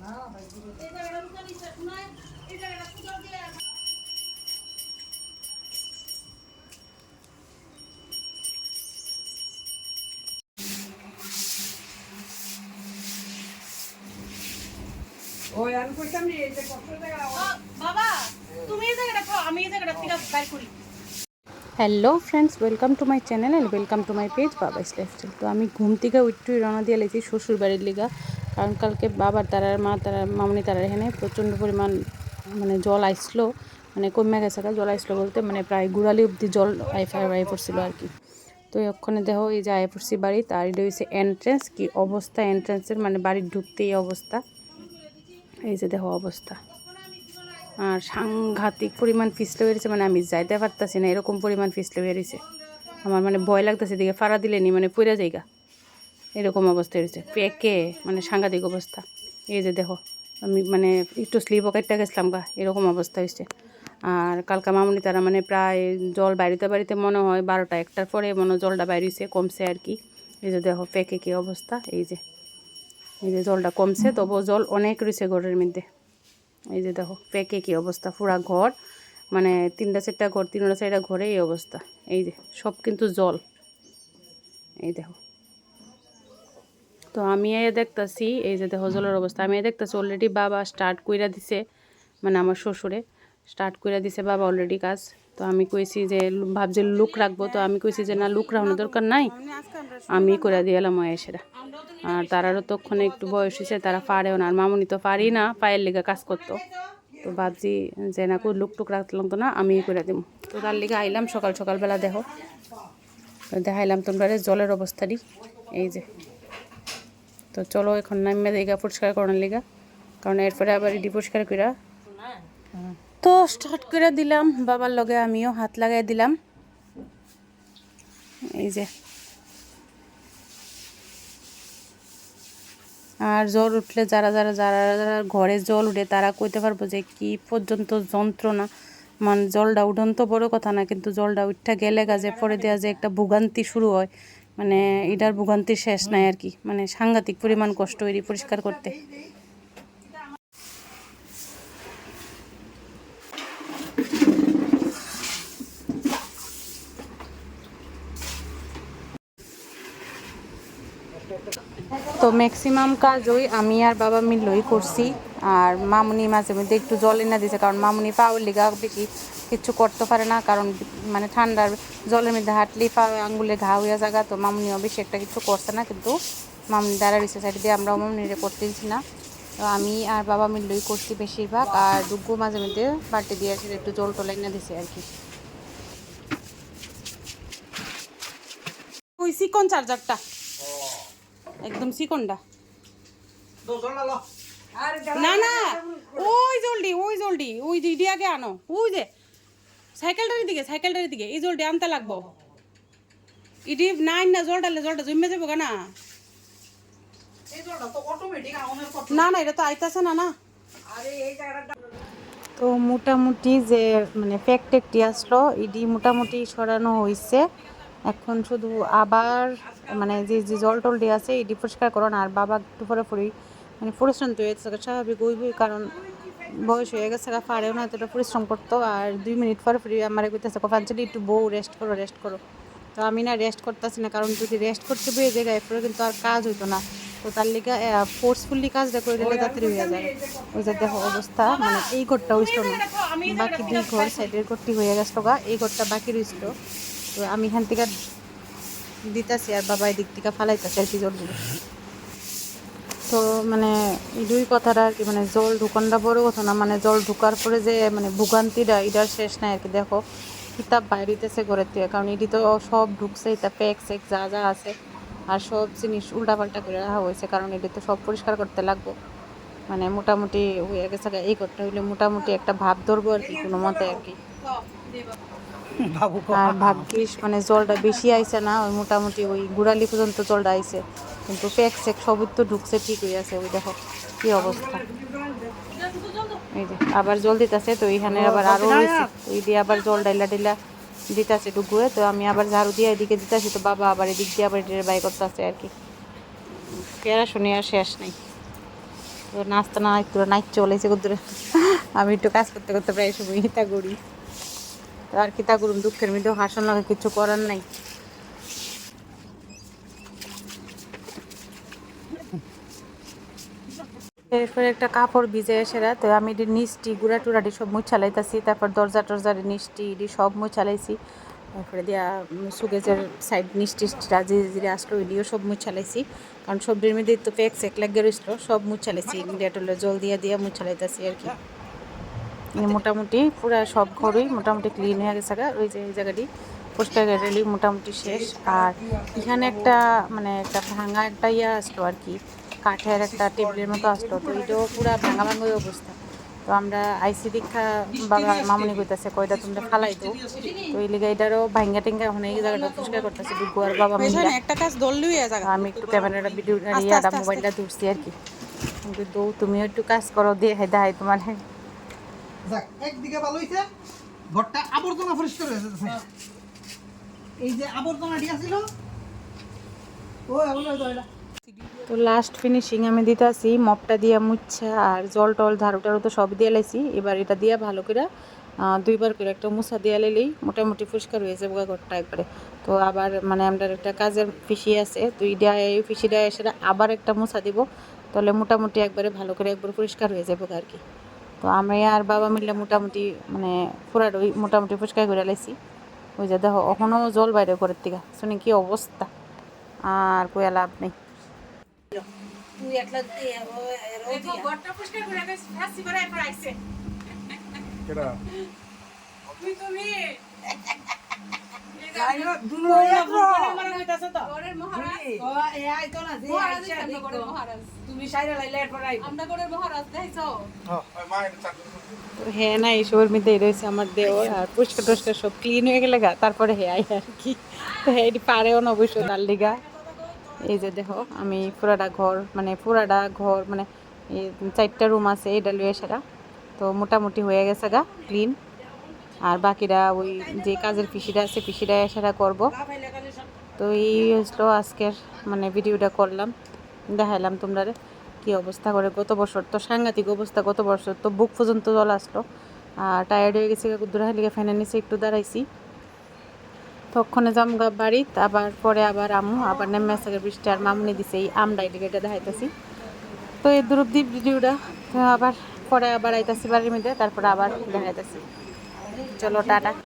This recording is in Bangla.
ওই আমি কইতাম নি এই যে কত জায়গা বাবা তুমি এই জায়গাটা খাও আমি এই জায়গাটা থেকে বাইর করি। Hello friends, welcome to my channel and welcome to my page Babai's lifestyle. তো আমি ঘুম থেকে উঠতেই রওনা দিয়ে লেছি শ্বশুর বাড়ির লিগা, কারণ কালকে বাবার তারার মা তারা মামনি তারার এখানে প্রচণ্ড পরিমাণ মানে জল আইসলো, মানে কমে গেছে। জল আইসলো বলতে মানে প্রায় গুড়ালি অব্দি জল আই পড়ছিল আর কি। তো ওখানে দেখো এই যে আই পড়ছি বাড়ি, তার এটা হচ্ছে এন্ট্রেন্স। কি অবস্থা এন্ট্রেন্সের, মানে বাড়ির ঢুকতে এই অবস্থা। এই যে দেখো অবস্থা, আর সাংঘাতিক পরিমাণ পিছলে বেরিয়েছে, মানে আমি যাইতে পারতেছি না, এরকম পরিমাণ পিছলে বেরিয়েছে। আমার মানে ভয় লাগতেছে, দিকে ফাড়া দিলে নি মানে পড়ে যাইগা, এরকম অবস্থা হয়েছে পেকে, মানে সাংঘাতিক অবস্থা। এই যে দেখো আমি মানে একটু স্লিপও কাটতে গেছিলাম গা, এরকম অবস্থা হয়েছে। আর কালকা মামনি তারা মানে প্রায় জল বাড়িতে বাড়িতে মনে হয় 12টা 1টার পরে মনে জলটা বাইরেছে, কমছে আর কি। এই যে দেখো পেকে কী অবস্থা। এই যে জলটা কমছে, তবুও জল অনেক রয়েছে ঘরের মধ্যে। এই যে দেখো পেকে কী অবস্থা, পুরা ঘর মানে 3টা 4টা ঘর, 3টা 4টা ঘরে এই অবস্থা। এই যে সব কিন্তু জল, এই দেখো। তো আমি দেখতেছি এই যে দেখো জলের অবস্থা, আমি দেখতেছি অলরেডি বাবা স্টার্ট কইরা দিছে, মানে আমার শ্বশুরে স্টার্ট কইরা দিছে বাবা অলরেডি কাজ। তো আমি কইছি যে ভাবছি লুক রাখবো, তো আমি কইছি যে না লুক রাখানোর দরকার নাই, আমি করে দিয়ে এলাম এসেরা। আর তারারও তখনই একটু বয়স হয়েছে, তারা পারেও না, আর মামুনি তো পারি না, পায়ের লেগে কাজ করতো। তো ভাবছি যে না কই লুক টুক রাখলাম তো না, আমি করে দিব। তো তার লিগে আইলাম সকালবেলা, দেখো দেখাইলাম তোমরা জলের অবস্থাটি। এই যে তো চলো এখন নামে দিঘা পরিষ্কার করার লিগা, কারণ এরপরে আবার এটি পরিষ্কার করা। তো স্টার্ট করে দিলাম বাবার লগে, আমিও হাত লাগাই দিলাম। এই যে আর জল উঠলে যারা যারা যারা যারা ঘরে জল উঠে তারা কইতে পারবো যে কি পর্যন্ত যন্ত্রণা। মানে জলটা উঠন তো বড় কথা না, কিন্তু জলটা উঠটা গেলে গাছে পরে দেওয়া যে একটা ভোগান্তি শুরু হয়, মানে এটার ভোগান্তির শেষ নাই আর কি। মানে সাংঘাতিক পরিমাণ কষ্ট এটি পরিষ্কার করতে। তো ম্যাক্সিমাম কাজই আমি আর বাবা মিলই করছি, আর মামুনি মাঝে মধ্যে একটু জল এনে দিয়েছে, কারণ মামুনি পাওয়ার লিগা বেশি কিছু করতে পারে না, কারণ মানে ঠান্ডার জলের মধ্যে হাঁটলেই পা আঙ্গুলে ঘা হইয়া জায়গা। তো মামুনিও বেশি একটা কিছু করছে না, কিন্তু মামুনি দ্বারা রিসে সাইড দিয়ে আমরাও মামুনিরে করতেছি না। তো আমি আর বাবা মিলই করছি বেশিরভাগ, আর দুগ্গু মাঝে মধ্যে বাড়তে দিয়ে আসলে একটু জল টল এনে দিছে আর কি। ওই চিকন চার্জারটা একদম চিকনটা, না না ওই জলদি ওই দিদি আগে আনো, ওই যে সাইকেলটার দিকে এই জলদি আনতে লাগবো। ইডি নাই না জলটা জমে যাবো না, না না এটা তো আইতাছে না না। তো মোটামুটি যে মানে প্যাকটেকটি আসলো ইডি মোটামুটি সরানো হয়েছে। এখন শুধু আবার মানে যে যে জল টলটি আছে এটি পরিষ্কার করুন। আর বাবা একটু পরে মানে পরিশ্রম তো হয়েছে স্বাভাবিক হইবই, কারণ বয়স হয়ে গেছে, পারেও না এতটা পরিশ্রম করতো। আর 2 মিনিট পরে আমার কইতেছে কফাঞ্চলি একটু বউ রেস্ট করো। তো আমি না রেস্ট করতেছি না, কারণ যদি রেস্ট করতে বইয়ে জায়গায় এরপরে কিন্তু আর কাজ হইতো না। তো তার লিগে ফোর্সফুলি কাজটা করে দিলে তাড়াতাড়ি হয়ে যায়। ওই যে দেখো অবস্থা, মানে এই ঘরটা হইছিল না, বাকি 2 ঘর সাইডের ঘরটি হয়ে গেছিল গা, এই ঘরটা বাকি রইছিল। তো আমি এখান থেকে দিতেছি আর বাবা এই দিক থেকে ফালাইতেছে আর কি জলদি। তো মানে এই 2 কথাটা আর কি, মানে জল ঢুকানটা বড় কথা না, মানে জল ঢুকার পরে যে মানে ভোগান্তিটা এটার শেষ নাই আর কি। দেখো কিতাব বাইরেতেছে ঘরের থেকে, কারণ এটি তো সব ঢুকছে, এটা প্যাক সেক যা যা আছে আর সব জিনিস উল্টাপাল্টা করে রাখা হয়েছে, কারণ এটি তো সব পরিষ্কার করতে লাগবো। মানে মোটামুটি হয়ে গেছে, এই ঘরটা হইলে মোটামুটি একটা ভাব ধরবো আর কি কোনো মতে আর কি। আর ভাগ্যিস মানে জলটা বেশি আইছে না, ওই মোটামুটি ওই গুড়ালি পর্যন্ত জলটা আইছে, কিন্তু প্যাক সেক সবই তো ঢুকছে, ঠিক হয়ে আছে। ওই দেখো কি অবস্থা। এই যে আবার জল দিতেছে, তো এইখানে আবার আরও রয়েছে, ওই দিয়ে আবার জল ডাইলা দিতেছে ডুগুয়ে। তো আমি আবার ঝাড়ু দিয়ে এদিকে দিতেছি, তো বাবা আবার এদিক দিয়ে আবার এটার বাই করতেছে আর কি। কেরা শুনে আর শেষ নেই। তো নাচতে না একটু নাচ চলেছে কদ্দুরে আমি একটু কাজ করতে করতে প্রায় সময় হিতা করি তো আর কিতা করুন দুঃখের মধ্যে হাসন লাগে কিছু করার নাই এরপরে একটা কাপড় ভিজে এসেরা তো আমি এটি নিচটি গুড়া টুড়াটি সব মুছালাইতেছি তারপর দরজা টরজার নিচটি এটি সব মুছালাইছি তারপরে দিয়া সুগেজের সাইড নিচটিটা যে যে আসলো এটিও সব মুছালাইছি কারণ সবজির মধ্যে তো প্যাক সেক লাগিয়ে রয়েছিল সব মুছালাইছি ডেটলে জল দিয়া দিয়া মুছালাইতেছি আর কি মোটামুটি পুরা সব ঘরই মোটামুটি ক্লিন হয়ে গেছে ওই যে এই জায়গাটি পরিষ্কার রেলি মোটামুটি শেষ আর এখানে একটা মানে একটা ভাঙা একটা ইয়া আসলো আর কি কাঠের একটা টেবিলের মতো আসলো তো এটাও পুরা ভাঙা ভাঙা অবস্থা তো আমরা আইসি দীক্ষা বাবা মামনি কইতাছে কয়টা তোমরা ফালাই দাও তো এই লিগে এটারও ভাঙ্গা টেঙ্গা এখন এই জায়গাটা পরিষ্কার করতেছে দুগুয়ার বাবা মিলে একটা কাজ দললুই আমি একটু ক্যামেরাটা ভিডিও ইয়াটা মোবাইলটা ধরছি আর কি কিন্তু দৌ তুমিও একটু কাজ করো দিয়ে দেখাই তোমার যাক একদিকে ভালো হইছে ঘরটা আবর্জনা পরিষ্কার হয়েছে এই যে আবর্জনাটি আছিল ও এগুলো এটা তো লাস্ট ফিনিশিং আমি দিতেছি মপটা দিয়ে মুছা আর জল টল ঝাড়ু টাড়ু তো সব দিয়ে লাইছি এবার এটা দিয়ে ভালো করে দুইবার করে একটা মুছা দিয়ে লাইলেই মোটামুটি পরিষ্কার হয়েছে বোকা ঘরটা একবারে তো আবার মানে আমরা একটা কাজের পিসি আছে তো এই পিসিটা এসে আবার একটা মুছা দিব তাহলে মোটামুটি একবারে ভালো করে একবার পরিষ্কার হয়ে যাবে আর কি তো আমি আর বাবা মিলে মোটামুটি মানে পুরাটা মোটামুটি পরিষ্কার করে লাইছি ওই যে দেখো এখনও জল বাইরে করার থেকে শুনি কি অবস্থা আর কয়া লাভ নেই তুই একলা ঘরটা পরিষ্কার করে গেছে ফাঁসি করে এরপর আইছে কেডা তুমি যাইও দুনো আমার কইতাছ তো ঘরের মহারাজ ও এ আইতো না যে আইছে ঘরের মহারাজ তুমি সাইরা লাইলে এরপর আইবো আমরা ঘরের মহারাজ দেখাইছো ওই মায়ের চাকরি তো হ্যাঁ না এইসবের মধ্যে রয়েছে আমার দেওর আর পরিষ্কার টরিষ্কার সব ক্লিন হয়ে গেলে গা তারপরে হ্যাঁ আর কি তো হ্যাঁ এটি পারেও না অবশ্য তার লিগা এই যে দেখো আমি পুরাটা ঘর মানে এই 4টা রুম আছে এটা লুয়ে সেরা তো মোটামুটি হয়ে গেছে গা ক্লিন আর বাকিরা ওই যে কাজের পিসিটা আছে পিসিটা সেটা করবো তো এই হলো আজকের মানে ভিডিওটা করলাম দেখাইলাম তোমরা কি অবস্থা করে গত বছর তো সাংঘাতিক অবস্থা গত বছর তো বুক পর্যন্ত জল আসলো আর টায়ার্ড হয়ে গেছে দূরে লিগে ফ্যানের নিচে একটু দাঁড়াইছি তখনে যাম গা বাড়িতে আবার পরে আবার আমু আবার নেমে আসে বৃষ্টি আর মামনি দিছে এই আমডাই দিকে এটা দেখাইতেছি তো এই দূরবদ্বীপ ভিডিওটা তো আবার পরে আবার আইতাছি বাড়ির মধ্যে তারপরে আবার দেখাইতেছি চলো টাটা